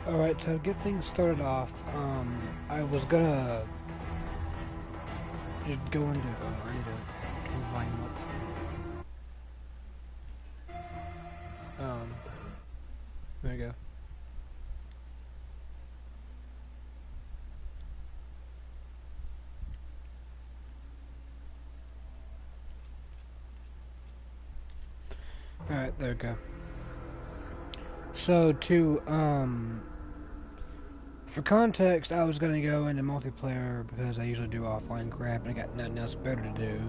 Alright, to get things started off, I was gonna just go into, I need to turn the volume up. There we go. Alright, there we go. So for context, I was gonna go into multiplayer because I usually do offline crap and I got nothing else better to do.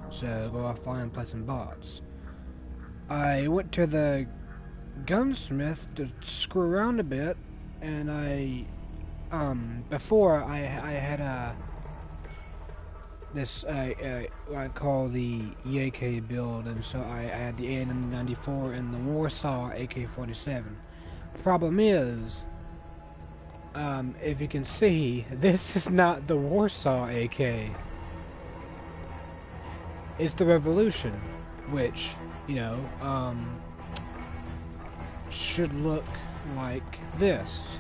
So go offline and play some bots. I went to the gunsmith to screw around a bit, and before I had what I call the EAK build, and so I had the AN-94 and the Warsaw AK-47. Problem is, if you can see, this is not the Warsaw AK. It's the Revolution, which, you know, should look like this.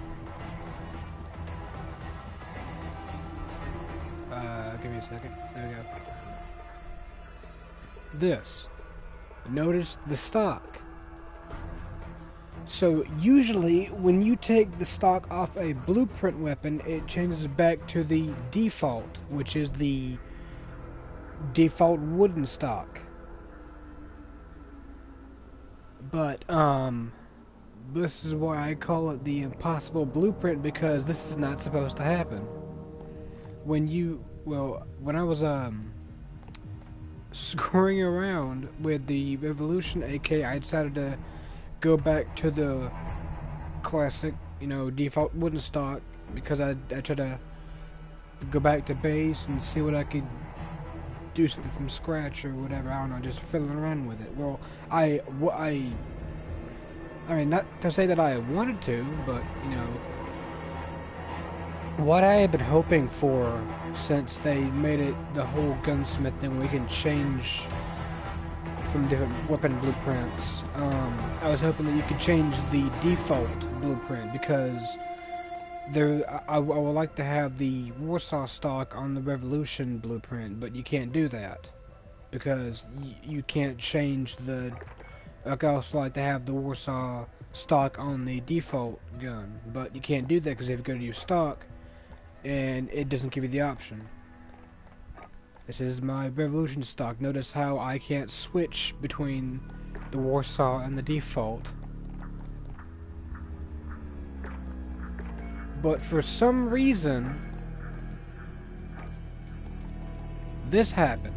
Give me a second. There we go. This. Notice the stock. So usually when you take the stock off a blueprint weapon, it changes back to the default, which is the default wooden stock. But this is why I call it the impossible blueprint, because this is not supposed to happen. When I was screwing around with the Revolution AK, I decided to go back to the classic, default wooden stock, because I tried to go back to base and see what I could do something from scratch or whatever. I don't know, just fiddling around with it. Well, I mean, not to say that I wanted to, but what I had been hoping for, since they made it the whole gunsmith thing, we can change from different weapon blueprints. I was hoping that you could change the default blueprint, because I would like to have the Warsaw stock on the Revolution blueprint, but you can't do that because you can't change the. I'd also like to have the Warsaw stock on the default gun, but you can't do that because if you go to your stock, and it doesn't give you the option. This is my Revolution stock. Notice how I can't switch between the Warsaw and the default. But for some reason, this happened.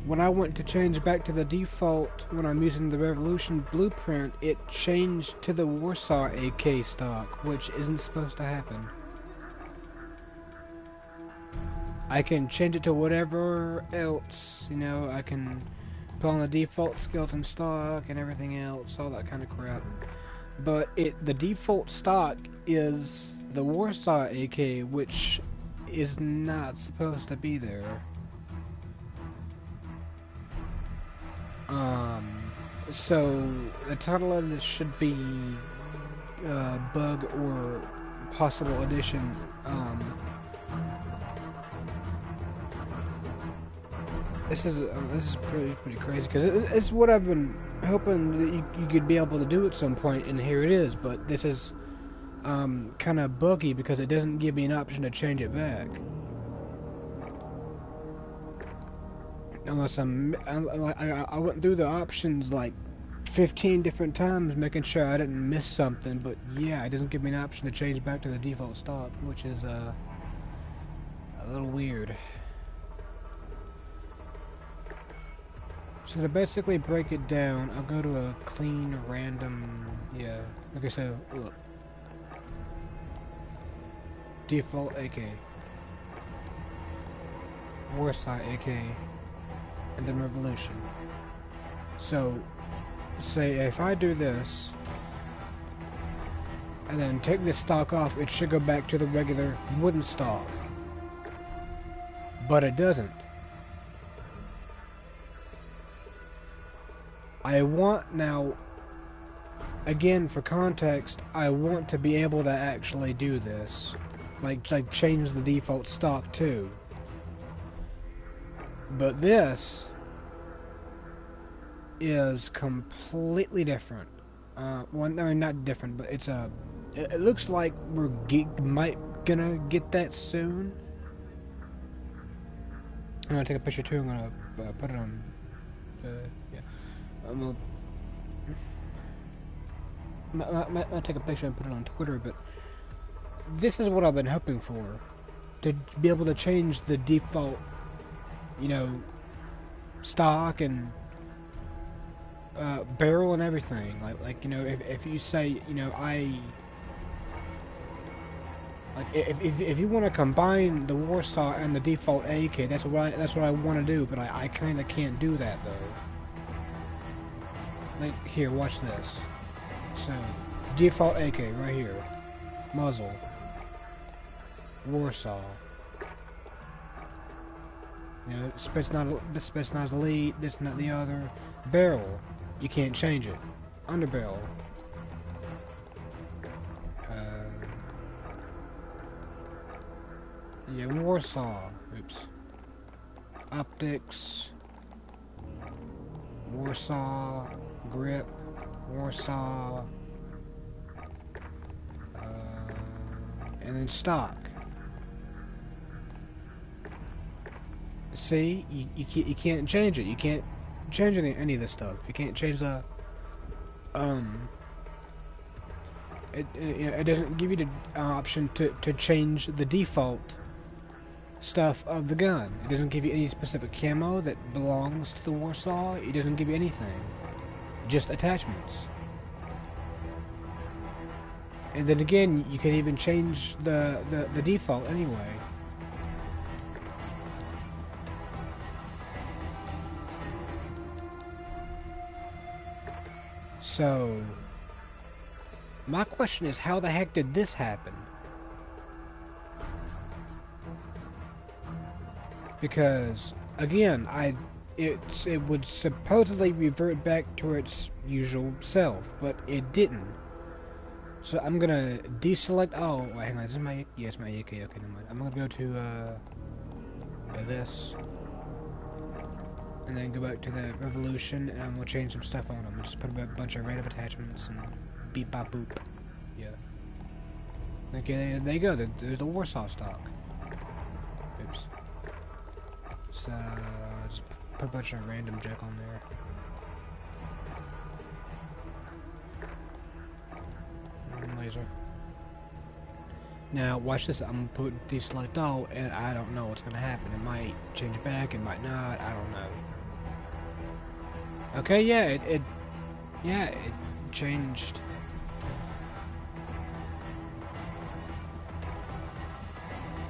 When I went to change back to the default when I'm using the Revolution blueprint, it changed to the Warsaw AK stock, which isn't supposed to happen. I can change it to whatever else, I can put on the default skeleton stock and everything else, all that kind of crap. But the default stock is the Warsaw AK, which is not supposed to be there. So the title of this should be Bug or Possible Edition. This is pretty crazy, because it's what I've been hoping that you could be able to do at some point, and here it is. But this is kind of buggy because it doesn't give me an option to change it back. Unless I went through the options like 15 different times, making sure I didn't miss something. But yeah, it doesn't give me an option to change back to the default stock, which is a little weird. So to basically break it down, I'll go to a clean, random, okay, so, look. Default AK. Warsaw AK. And then Revolution. So, say if I do this, and then take this stock off, it should go back to the regular wooden stock. But it doesn't. I want now again, for context, I want to be able to actually do this. Like change the default stock too. But this is completely different. Well, no, not different, but it's a. It looks like we're gonna get that soon. I'm gonna take a picture too. I'm gonna put it on. Yeah. I'm gonna take a picture and put it on Twitter. But this is what I've been hoping for, to be able to change the default, you know, stock and barrel and everything. Like you know, if you say, you know, like if you want to combine the Warsaw and the default AK, that's what I want to do. But I kind of can't do that though. Like here, watch this. So default AK right here, muzzle, Warsaw. You know, Spetsnaz Elite, this and that, the other. Barrel, you can't change it. Underbarrel. Yeah, Warsaw. Oops. Optics. Warsaw. Grip. Warsaw. And then stock. See, you can't change it. You can't change any of this stuff. You can't change the it doesn't give you the option to change the default stuff of the gun. It doesn't give you any specific camo that belongs to the Warsaw. It doesn't give you anything. Just attachments. And then again, you can even change the default anyway. So, my question is, how the heck did this happen? Because, again, it would supposedly revert back to its usual self, but it didn't. So I'm gonna deselect. Oh, wait, hang on. This is my. Yes, my AK. Okay, never mind. I'm gonna go to this, and then go back to the Revolution, and I'm gonna change some stuff on them. Just put a bunch of random attachments and beep bop boop. Yeah. Okay, there you go. There's the Warsaw stock. Oops. So just put a bunch of random junk on there. Laser. Now watch this. I'm gonna put deselect all, and I don't know what's gonna happen. It might change back. It might not. I don't know. Okay, yeah, it changed.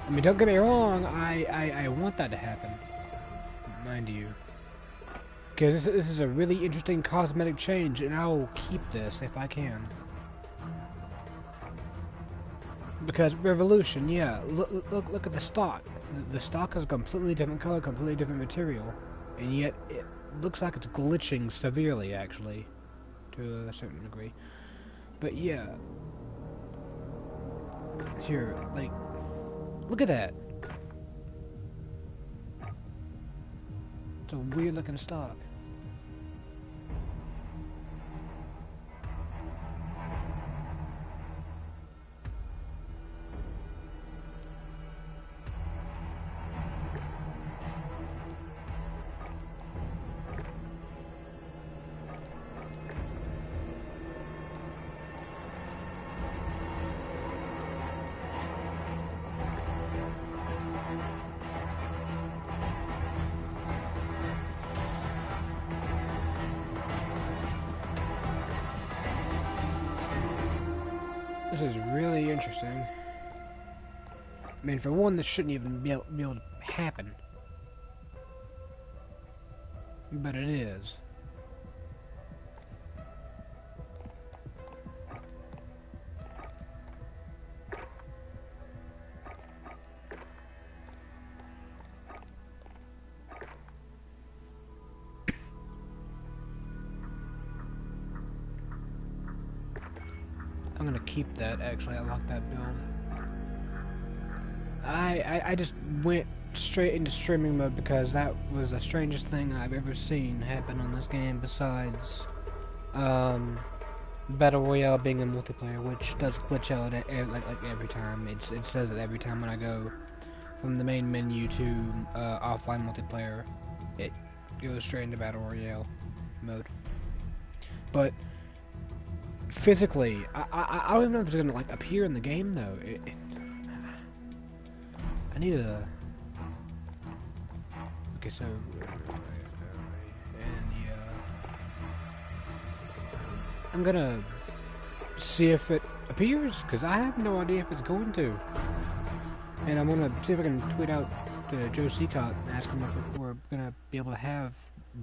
I mean, don't get me wrong. I want that to happen, mind you, because this is a really interesting cosmetic change, and I'll keep this if I can. Because Revolution, yeah, look at the stock. The stock is a completely different color, completely different material, and yet it looks like it's glitching severely, actually, to a certain degree. But yeah, here, like, look at that. It's a weird looking stock. This is really interesting. I mean, for one, this shouldn't even be able to happen. But it is. I'm gonna keep that, actually. I like that build. I just went straight into streaming mode because that was the strangest thing I've ever seen happen on this game besides Battle Royale being a multiplayer, which does glitch out like every time. It says it every time when I go from the main menu to offline multiplayer. It goes straight into Battle Royale mode. But physically, I don't even know if it's gonna like appear in the game though. I need a. Okay, so and yeah, I'm gonna see if it appears because I have no idea if it's going to. And I'm gonna see if I can tweet out to Joe Seacott and ask him if we're gonna be able to have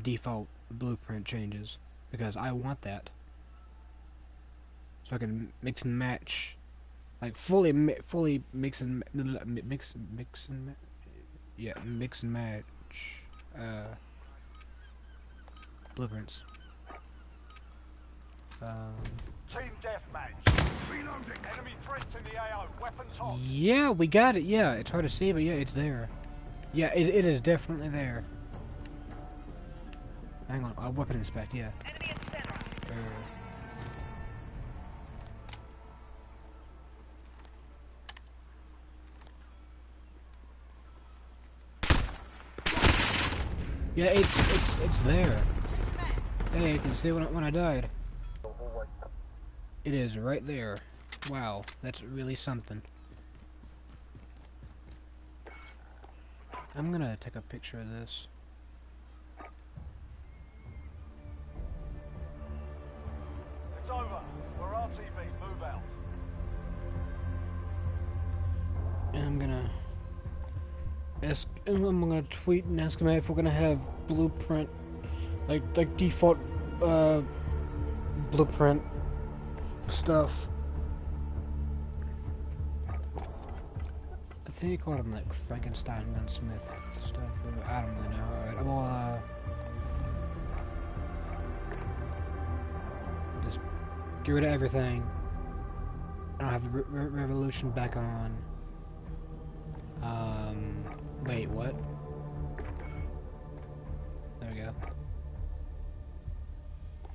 default blueprint changes because I want that, so I can mix and match, like fully mix and mix and match blueprints. Team deathmatch. Reloading. Enemy threats in the AO. Weapons hot. Yeah, we got it. Yeah, it's hard to see, but yeah, it's there. Yeah, it is definitely there. Hang on, I'll weapon inspect. Yeah. Enemy at center. Yeah, it's there. Hey, you can see when I died. It is right there. Wow, that's really something. I'm gonna take a picture of this. It's over. We're RTV. Move out. And I'm gonna tweet and ask him if we're gonna have blueprint, like default blueprint stuff. I think he called him like Frankenstein gunsmith stuff. I don't really know. Alright, well, just get rid of everything. I don't have the revolution back on. Wait, what? There we go.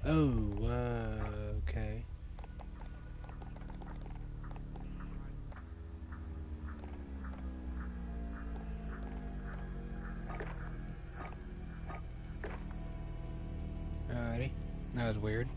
Oh, okay. Alrighty. That was weird.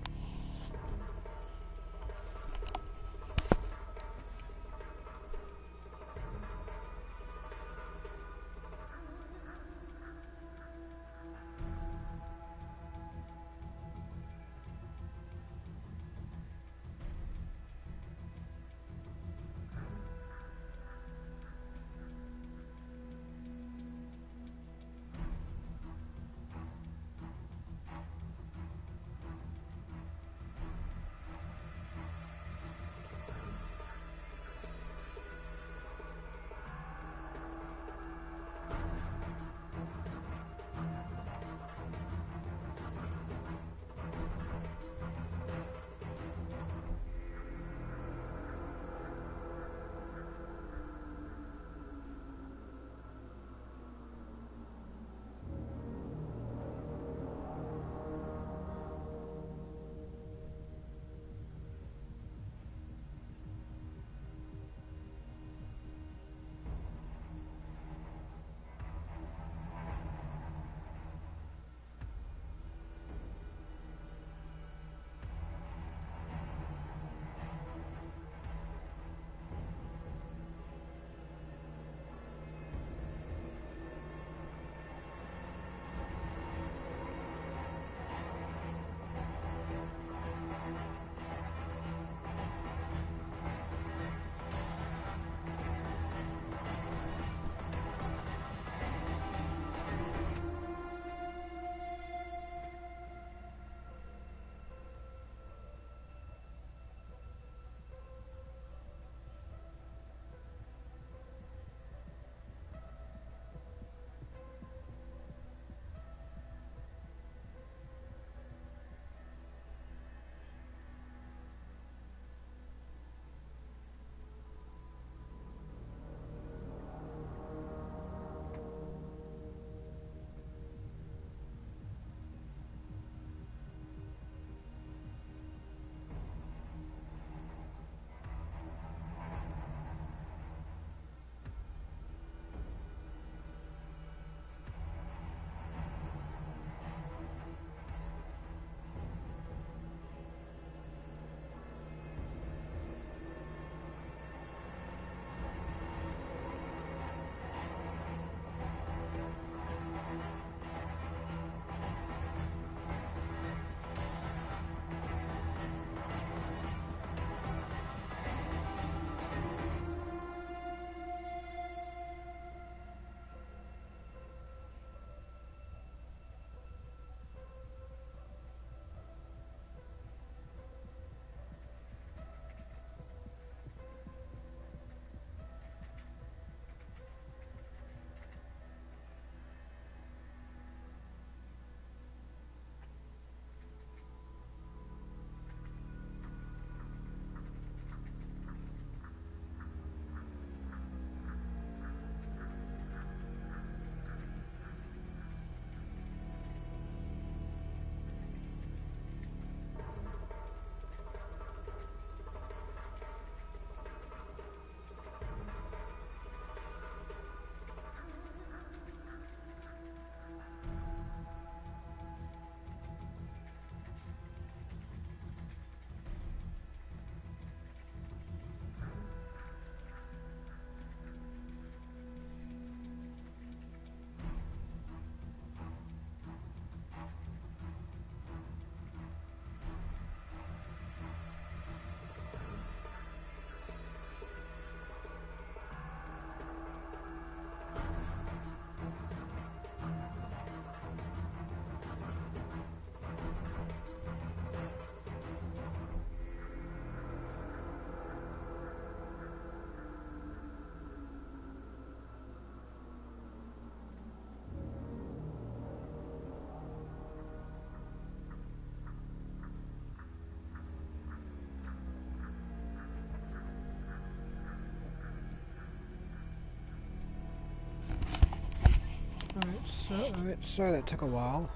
Alright, sorry that took a while.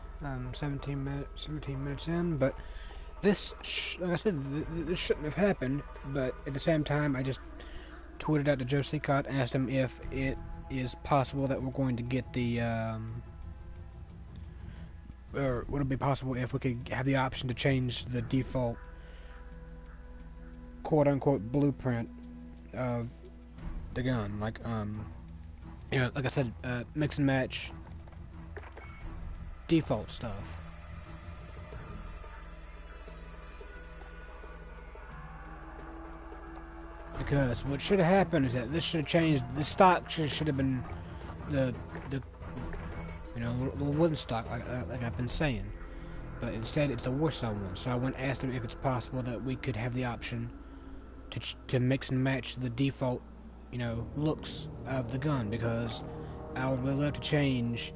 17 minutes in, but like I said, this shouldn't have happened. But at the same time, I just tweeted out to Joe Seacott, asked him if it is possible that we're going to get the, or would it be possible if we could have the option to change the default quote-unquote blueprint of the gun, like, you know, like I said, mix and match default stuff. Because what should have happened is that this should have changed. The stock should have been the you know, the wooden stock, like I've been saying. But instead, it's the Warsaw one. So I went and asked him if it's possible that we could have the option to mix and match the default, you know, looks of the gun, because I would really love to change,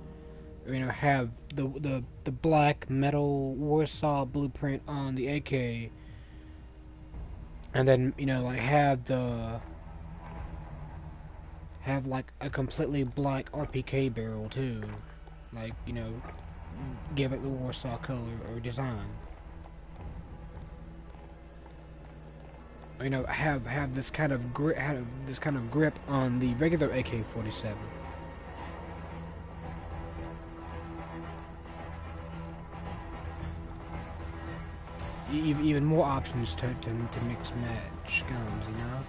you know, have the black metal Warsaw blueprint on the AK, and then, you know, like have like a completely black RPK barrel too, like, you know, give it the Warsaw color or design. You know, have this kind of grip, on the regular AK-47. Even more options to mix match guns, you know.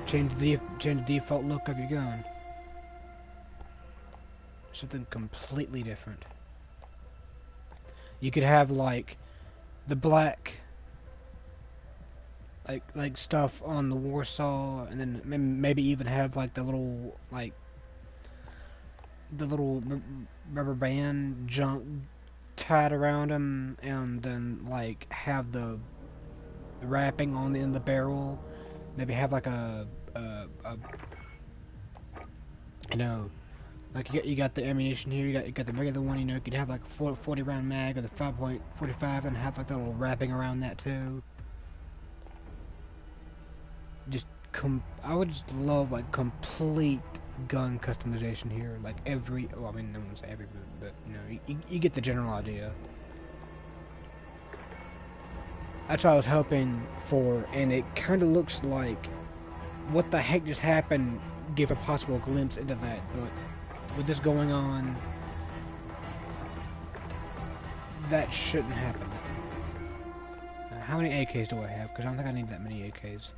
Change the default look of your gun. Something completely different. You could have like the black, like stuff on the Warsaw, and then maybe even have like the little rubber band junk tied around them, and then like have the wrapping on the end of the barrel. Maybe have like a you know, like you got the ammunition here. You got the regular one. You know, you could have like a 40 round mag or the 5.45, and have like the little wrapping around that too. Just I would just love like complete gun customization here. Like every, well, I mean, I wouldn't say every, but you know, you get the general idea. That's what I was hoping for, and it kind of looks like what the heck just happened gave a possible glimpse into that. But with this going on, that shouldn't happen. How many AKs do I have? Because I don't think I need that many AKs.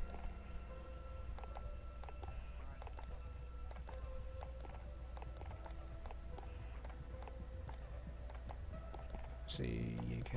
Let's see, AK.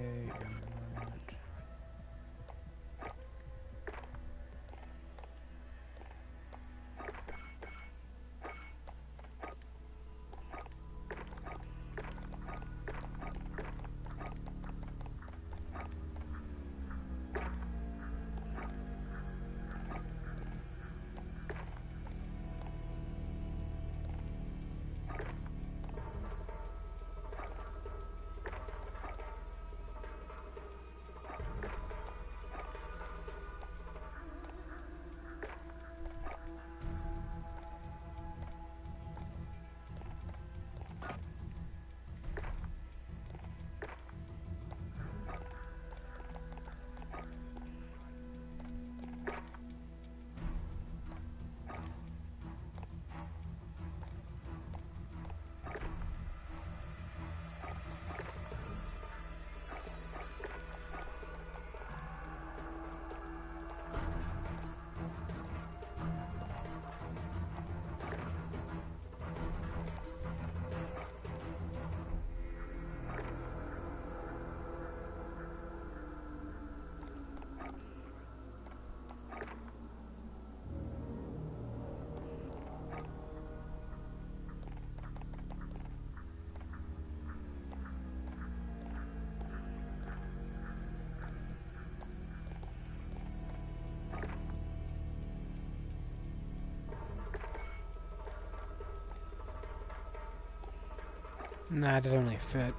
Nah, it doesn't really fit.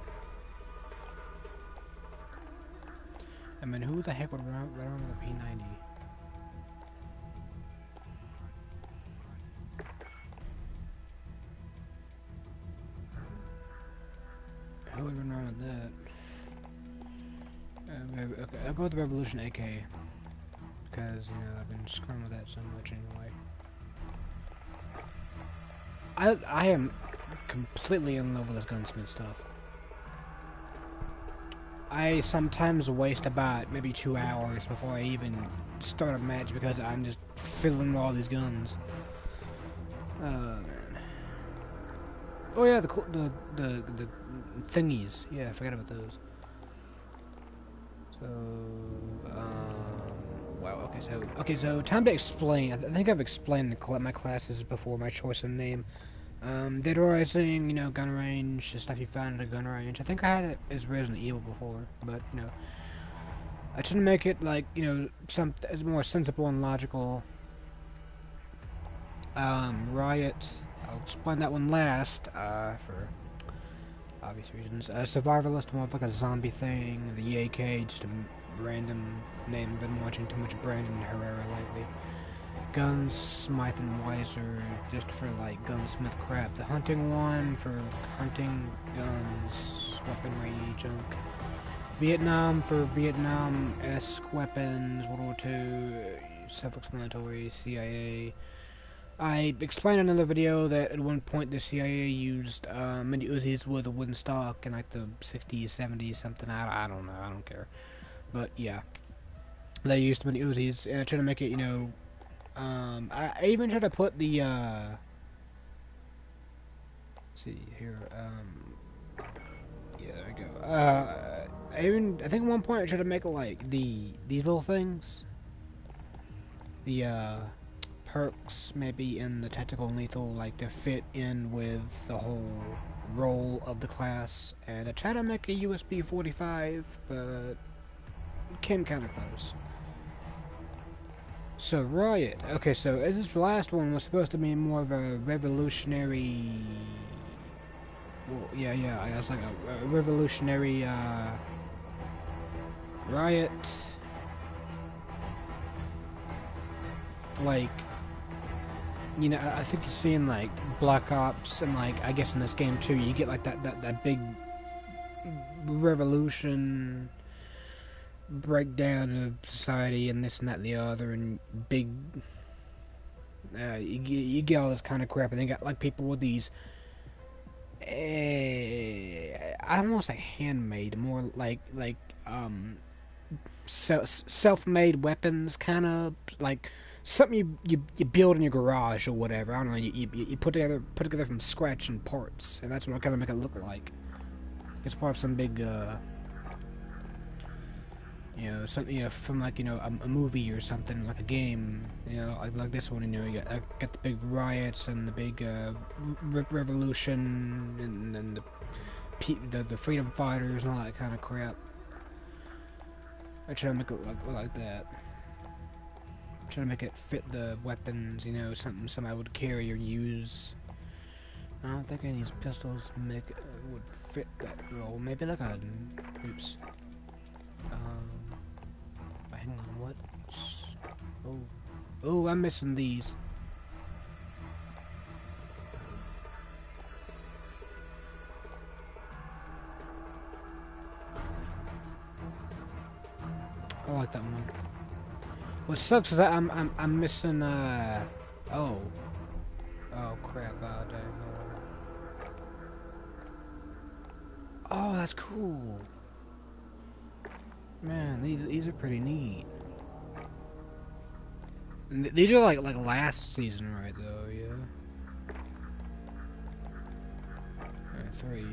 I mean, who the heck would run with a P90? I'll go with the Revolution AK. Because, you know, I've been screwing with that so much anyway. I am completely in love with this gunsmith stuff. I sometimes waste about maybe 2 hours before I even start a match because I'm just fiddling with all these guns. Oh man. Oh yeah, the thingies. Yeah, I forgot about those. So, wow. Okay, so time to explain. I think I've explained my classes before. My choice of name. Dead Rising, you know, gun range, the stuff you find at a gun range. I think I had it as Resident Evil before, but you know, I try to make it like, you know, it's more sensible and logical. Riot. I'll explain that one last, for obvious reasons. Survivalist, more of like a zombie thing. The EAK, just a random name. Been watching too much Brandon Herrera lately. Guns, Smythe and Wiser, just for like gunsmith crap. The hunting one for hunting guns, weaponry, junk. Vietnam for Vietnam-esque weapons, World War II, self-explanatory, CIA. I explained in another video that at one point the CIA used mini Uzis with a wooden stock in like the 60s, 70s, something. I don't know, I don't care. But yeah, they used mini Uzis, and I tried to make it, you know. I even tried to put the, let's see here, yeah, there we go. I think at one point I tried to make like these little things, the, perks maybe in the tactical and lethal, like to fit in with the whole role of the class, and I tried to make a USB 45, but came kind of close. So, Riot. Okay, so this last one was supposed to be more of a revolutionary... Well, yeah, it's like a revolutionary, Riot... Like... You know, I think you're seeing, like, Black Ops, and, like, I guess in this game, too, you get, like, that big... revolution... breakdown of society and this and that and the other, and big you get all this kind of crap, and they got like people with these I don't want to say handmade, more like self-made weapons, kind of like something you build in your garage or whatever. I don't know, you put together from scratch and parts, and that's what I kind of make it look like. It's part of some big you know, something, you know, from like, you know, a movie or something, like a game, you know, like this one, you know, you got the big riots and the big revolution and the freedom fighters and all that kind of crap. I try to make it look like that. I try to make it fit the weapons, you know, something somebody would carry or use. I don't think any of these pistols would fit that role. Maybe like a, oops. Hang on, what? Oh, I'm missing these. I like that one. What sucks is that I'm missing oh crap, oh dang. Oh, that's cool. Man, these are pretty neat. And these are like last season, right? Though, yeah. Alright, 3.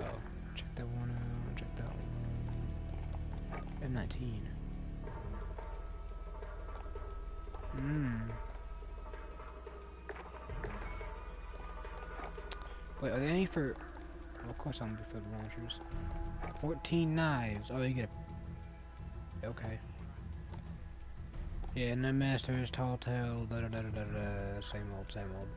Oh, check that one out. Check that one. M19. Wait, are they any for? Well, of course, I'm for the launchers. 14 knives. Oh, you get a. Okay. Yeah, no masters, tall tale, da da da da da da. Same old, same old.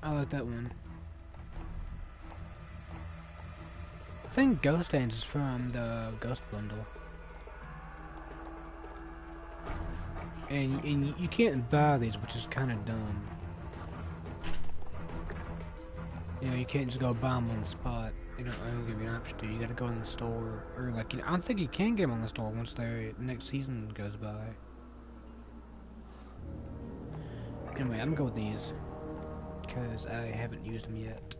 I like that one. I think Ghost Dance is from the Ghost Bundle. And you can't buy these, which is kind of dumb. You know, you can't just go buy them on the spot. They don't give you an option to. You gotta go in the store, or like, I don't think you can get them on the store once the next season goes by. Anyway, I'm gonna go with these, because I haven't used them yet.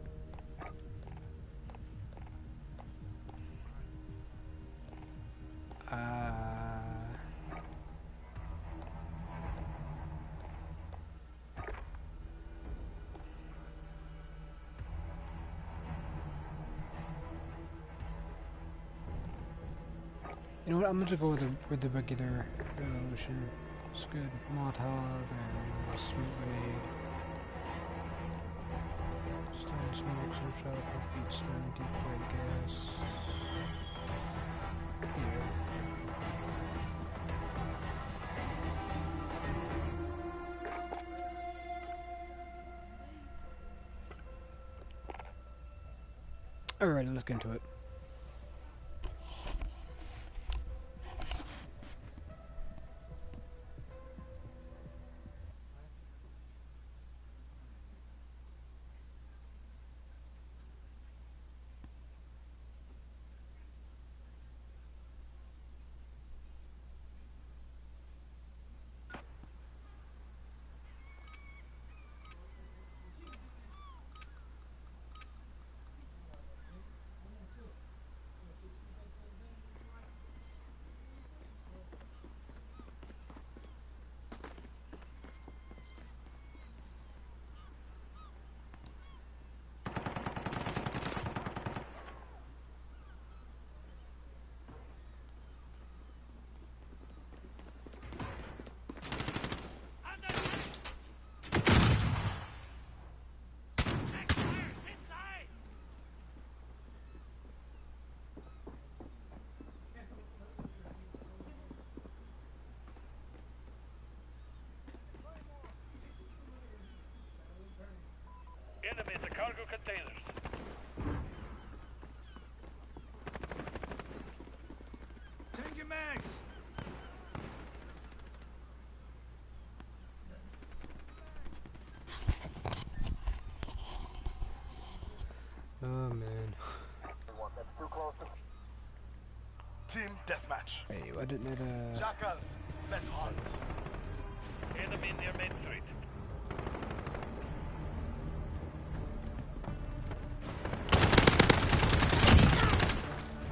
You know what? I'm gonna just go with the regular Revolution. It's good. Molotov and smoke grenade. Stone smoke, some shot, beat stone, deep red gas. Yeah. Alright, let's get into it. Enemy at the cargo containers. Change your mags. Oh man. Team deathmatch. Hey, why didn't it Jackals, let's hunt. Enemy near Main Street.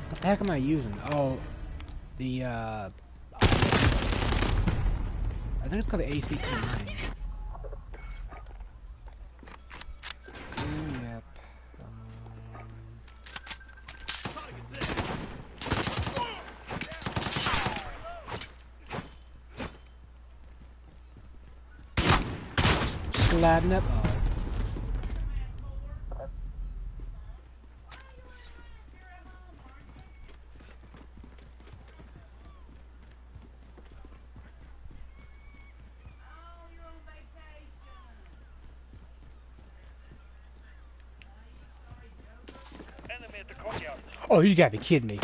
What the heck am I using? Oh, the I think it's called the AC-9. Yep. Sliding up. Oh. Enemy at the courtyard. Oh, you gotta be kidding me.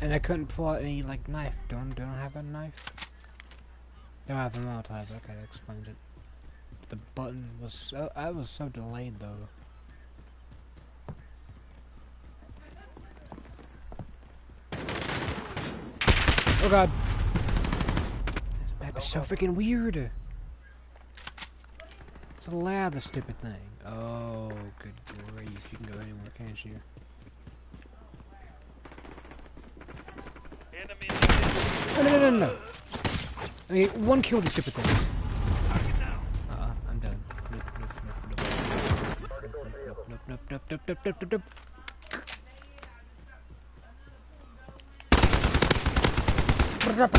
And I couldn't pull out any, like, knife. Don't I have a knife? Don't have a Molotov. Okay, that explains it. The button was so... I was so delayed, though. Oh, God. This map is so freaking weird. It's allowed, the stupid thing. Oh, good grief. You can go anywhere, can't you? Enemy No. Okay, one kill with the stupid thing. I'm done. Nope.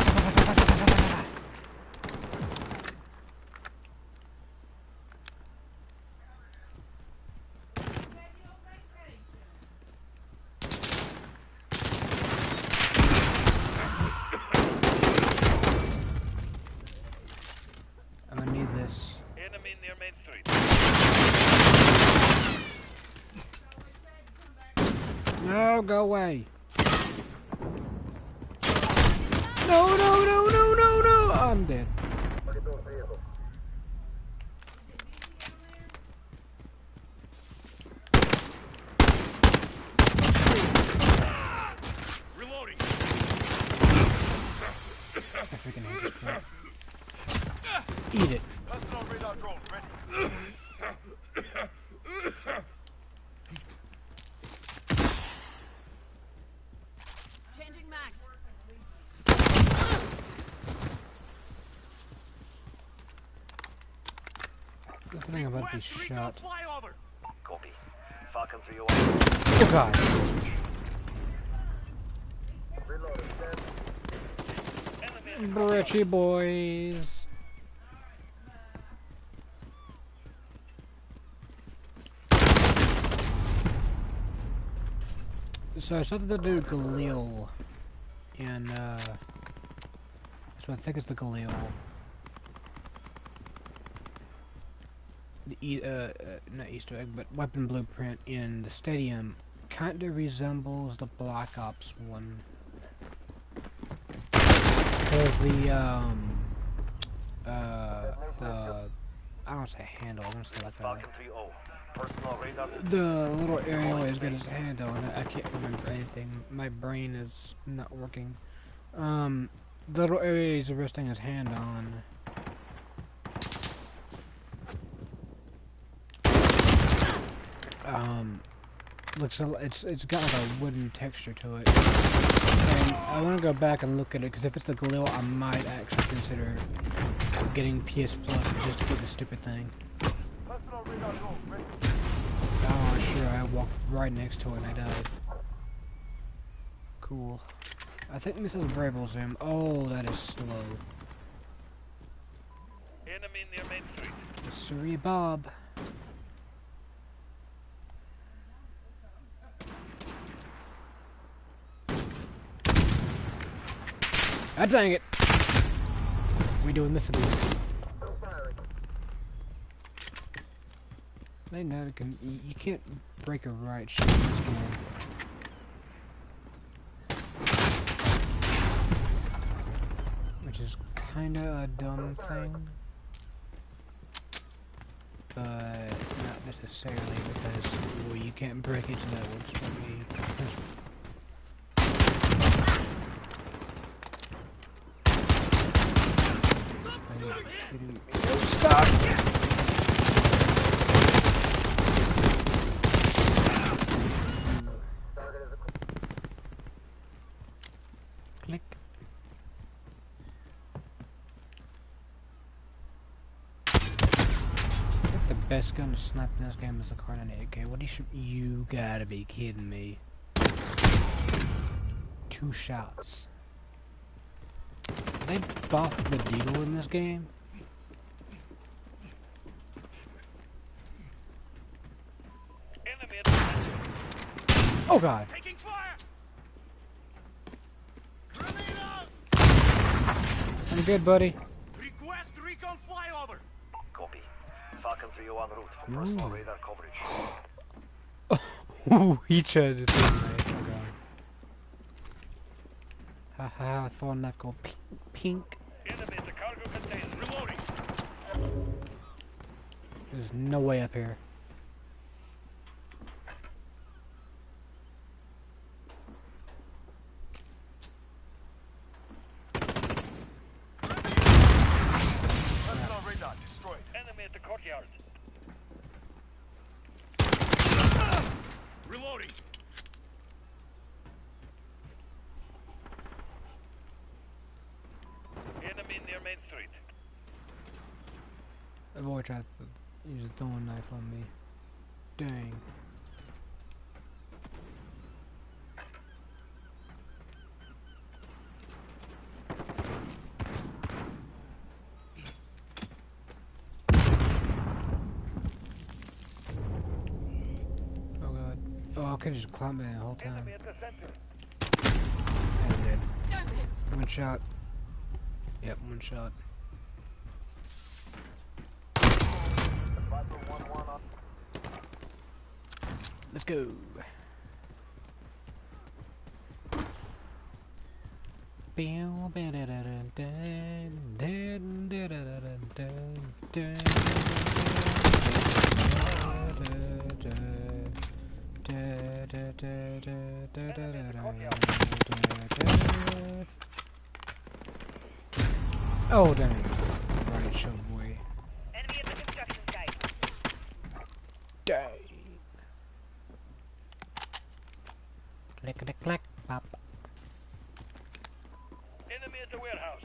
I'm gonna need this. Enemy near Main Street. No, go away. No. I'm dead. Eat it. Personal radar drone ready. Changing mags. Good thing about this Request recon shot. flyover. Copy. Falcon 301. Oh god. Britchy boys. So I started to do Galil in so I think it's the Galil. The not Easter egg, but weapon blueprint in the stadium kinda resembles the Black Ops one. Cause the I don't say handle, I want to say like Falcon 3-0. Personal radar. the little area has got his handle and I can't remember anything. My brain is not working. The little area he's resting his hand on. Looks it's got like a wooden texture to it. And I want to go back and look at it because if it's the Galil, I might actually consider getting PS Plus just to get the stupid thing. Personal radar drone ready. Oh, sure, I walked right next to it and I died. Cool. I think this is variable zoom. Oh, that is slow. Enemy near Main Street. Sorry, Bob. Ah, dang it! We doing this again? They know it can. You can't break a right shot in this game. Which is kinda a dumb thing. But not necessarily because, well, you can't break it, so that works for me. Stop! Click. The best gun to snipe in this game is the Carnage AK. What do you gotta be kidding me. 2 shots. They buffed the Deagle in this game? Enemy at the center. Oh god. Taking fire. Grenade out. I'm good, buddy. Request recon flyover. Copy. Falcon 301 route for personal radar coverage. Ooh, he tried to throw a knife. Oh god. Haha, I thought a knife go pink. Enemy at the cargo container. Reloading. There's no way up here. Personal radar destroyed. Enemy at the courtyard. Reloading. Enemy near Main Street. The boy tried to use a throwing knife on me. Dang. Oh god. Oh, I could just climb it the whole time. Enemy at the center. I'm dead. Damn it. 1 shot. Yep, 1 shot. Let's go. Oh dang. Right, show boy. Click, click, click, pop. Enemy at the warehouse.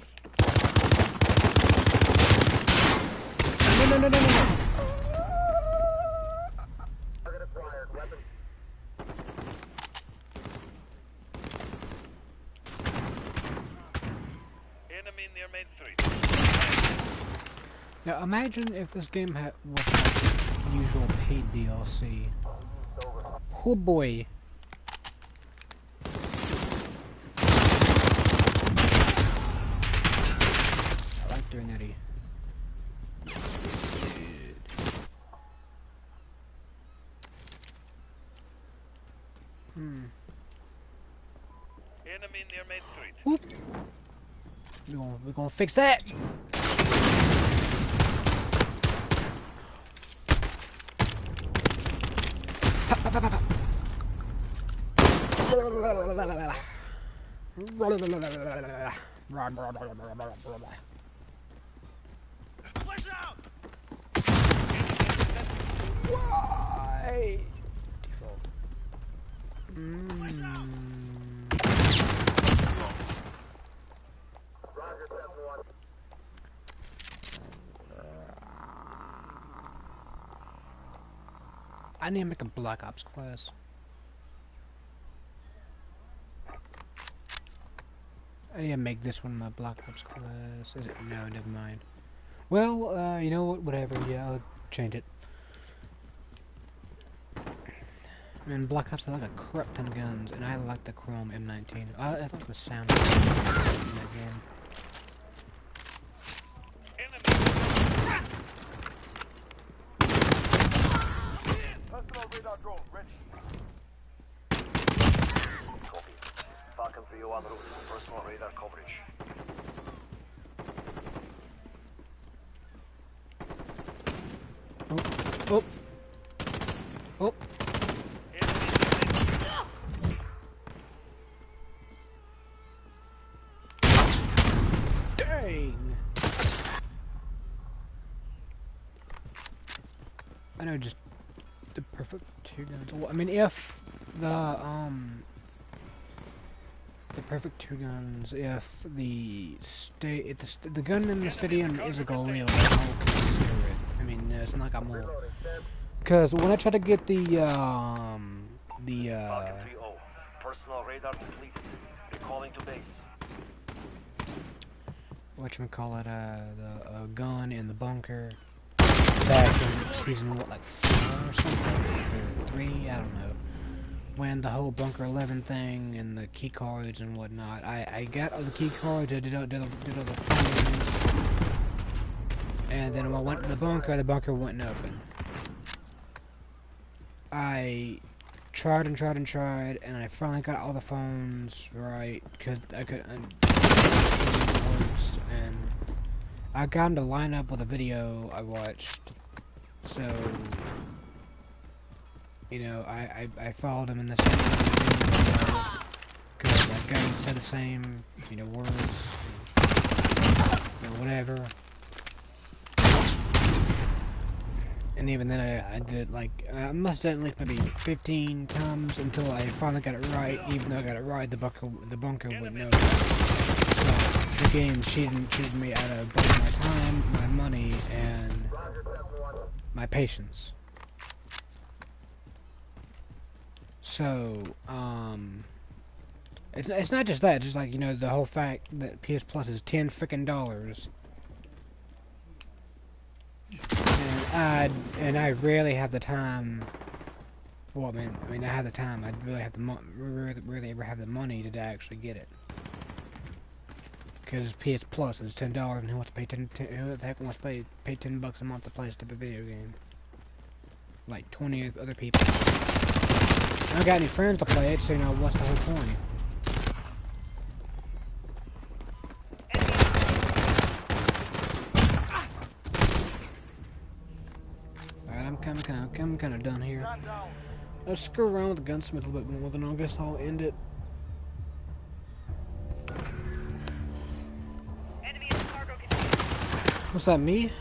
No, no, no, no, no, no. Enemy near main street. Now imagine if this game had was like usual paid DLC. Oh boy. I like doing that. Enemy near main street. Whoop. We're gonna fix that. Flash out! Why? Default. I need to make a Black Ops class. I need to make this one my Black Ops class. Is it? No, never mind. Well, you know what? Whatever. Yeah, I'll change it. I mean, Black Ops, I like a crap ton of guns, and I like the Chrome M19. I like the sound of in that game. Personal radar drone ready. Copy. Falcon 3 en route. Personal radar coverage. Oh. Oh. Dang. I know, just the perfect two guns. Well, I mean, if the perfect two guns, if the the gun in the stadium is a Galil, I'll consider it. I mean, it's not like I'm all, because when I try to get the Falcon 3-0. Personal radar completed. Recalling to base. whatchamacallit, the gun in the bunker back in season, what, like 4 or something? Or 3? I don't know. When the whole Bunker 11 thing and the key cards and whatnot, I got all the key cards, I did all the things, and then when I went to the bunker wouldn't open. I tried and tried and tried, and I finally got all the phones right, because I couldn't, and I got them to line up with a video I watched, so, you know, I followed them in the same video, because I got them to say the same, you know, words, you know, whatever. And even then, I did, like, I must have done at least maybe 15 times until I finally got it right. Even though I got it right, the bunker wouldn't know. So, the game cheated me out of both my time, my money, and my patience. So, it's not just that. It's just like, you know, the whole fact that PS Plus is $10 frickin'. And I rarely have the time. Well, I mean, I have the time. I really have the really ever have the money to actually get it. Because PS Plus is $10, and who wants to pay who the heck wants to pay $10 a month to play a stupid video game? Like 20 other people. I don't got any friends to play it, so you know what's the whole point? I'm kind of done here. Let's screw around with the gunsmith a little bit more, then I guess I'll end it. What's that, me?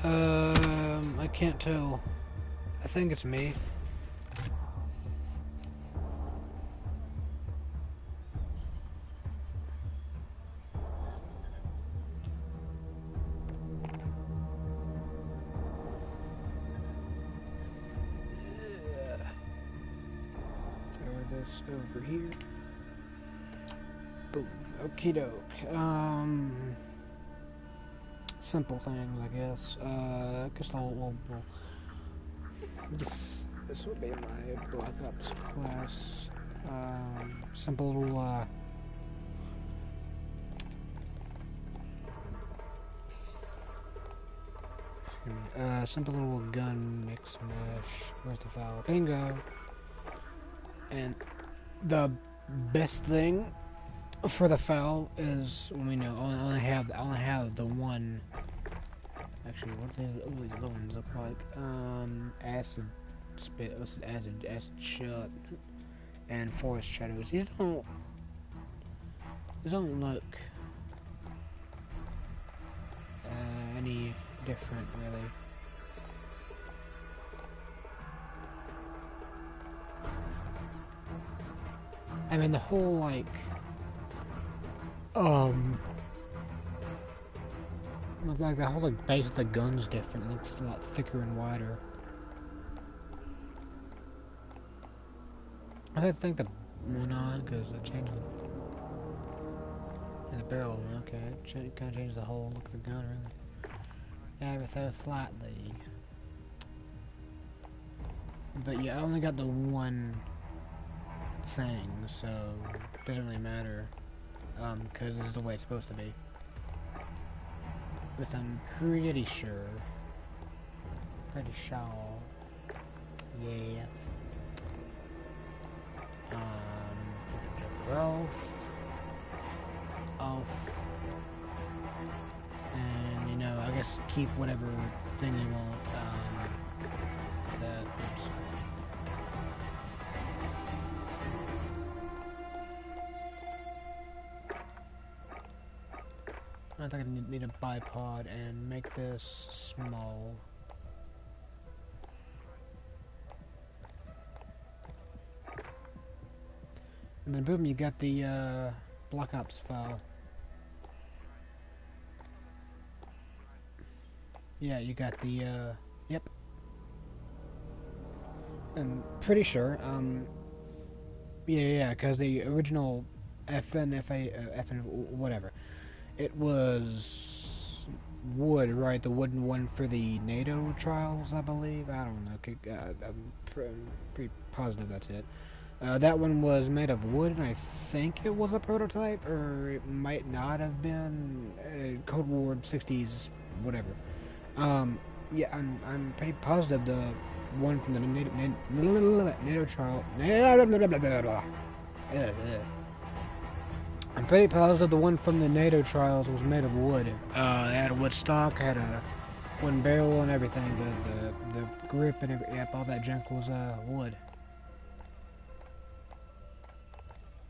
I can't tell. I think it's me. this over here. Boom. Okie doke. Simple things, I guess. I guess this will be my Black Ops class. Simple little, simple little gun mix mash. Where's the foul? Bingo. And the best thing for the foul is when we know I only have the one. Actually, what do these other ones look like? Acid spit, acid shot, and forest shadows. These don't look any different, really. I mean, the whole like the whole like base of the gun's different. It looks a lot thicker and wider. I think the one on because I changed the barrel. Okay, kind of changed the whole look of the gun, really. Yeah, ever so slightly. But yeah, I only got the one thing, so it doesn't really matter. Because this is the way it's supposed to be. This I'm pretty sure. Pretty sure. Yeah. Off. And, you know, I guess keep whatever thing you want. Oops. I think I need a bipod and make this small. And then boom, you got the Black Ops file. Yeah, you got the yep. I'm pretty sure, yeah, because the original FN whatever. It was wood, right? The wooden one for the NATO trials, I believe. I don't know. I'm pretty positive that's it. That one was made of wood, and I think it was a prototype, or it might not have been. Cold War 60s, whatever. Yeah, I'm pretty positive the one from the NATO trial. I'm pretty positive the one from the NATO trials was made of wood. It had a wood stock, had a wooden barrel and everything. The grip and yep, all that junk was wood.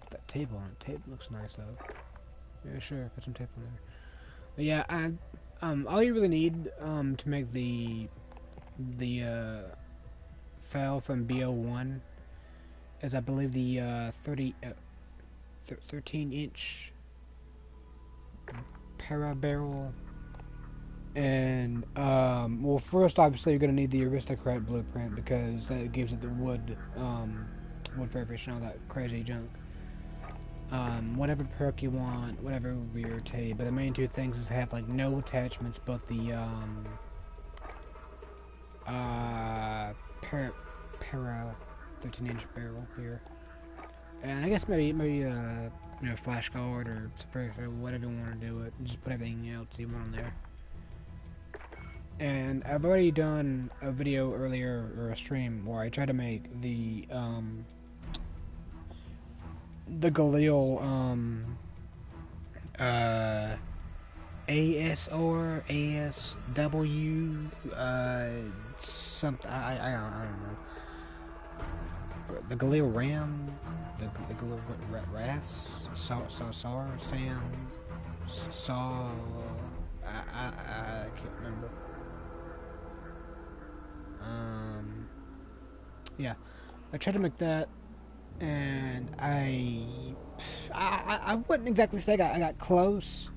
Put that tape on it. Tape looks nice though. Yeah, sure, put some tape on there. But yeah, all you really need to make the file from BO1 is, I believe, the 13-inch para barrel, and well, first obviously you're gonna need the Aristocrat blueprint because that gives it the wood fabrication, all that crazy junk. Whatever perk you want, whatever we tell you, but the main two things is have like no attachments but the para 13-inch barrel here. And I guess maybe you know, flash guard or suppressor, whatever you want to do it. Just put everything else you want on there. And I've already done a video earlier, or a stream, where I tried to make the Galil ASR ASW something, I don't know. The Galil Ram, the Galil RAS, SAR, Sam, SAW, I can't remember. Yeah, I tried to make that, and I wouldn't exactly say I got close,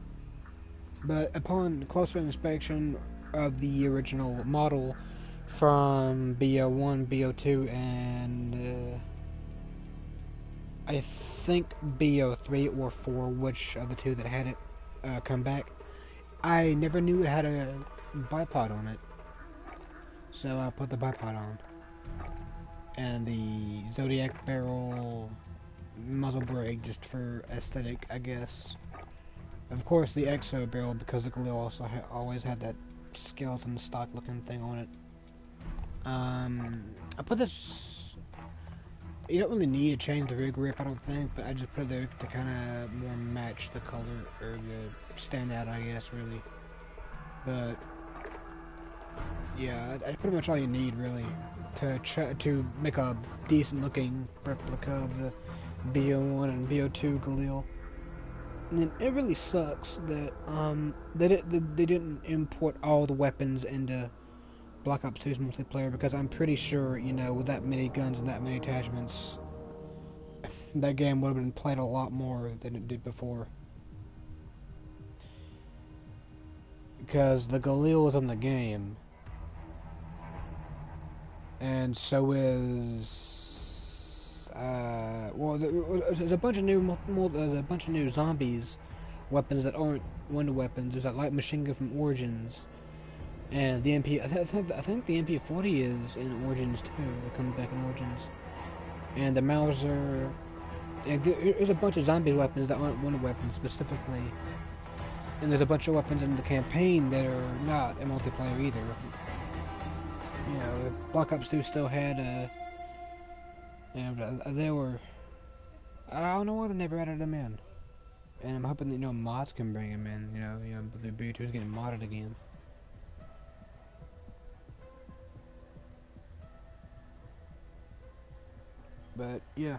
but upon closer inspection of the original model from BO1, BO2, and I think BO3 or 4, which of the two that had it come back. I never knew it had a bipod on it, so I put the bipod on. And the Zodiac barrel muzzle brake just for aesthetic, I guess. Of course, the Exo barrel, because the Galil also always had that skeleton stock looking thing on it. I put this. You don't really need to change the rear grip, I don't think, but I just put it there to kind of more match the color, or the standout, I guess, really. But yeah, that's pretty much all you need, really, to make a decent looking replica of the BO1 and BO2 Galil. And it really sucks that they didn't import all the weapons into Black Ops 2's multiplayer, because I'm pretty sure, you know, with that many guns and that many attachments, that game would have been played a lot more than it did before. Because the Galil is in the game, and so is well, there's a bunch of new zombies weapons that aren't wonder weapons. There's that light machine gun from Origins. And the MP, I think the MP40 is in Origins too. It comes back in Origins. And the Mauser. And there's a bunch of zombie weapons that aren't wonder weapons specifically. And there's a bunch of weapons in the campaign that are not in multiplayer either. You know, Black Ops 2 still had they were. I don't know why they never added them in. And I'm hoping that, you know, mods can bring them in. You know, the BO2 is getting modded again. But yeah.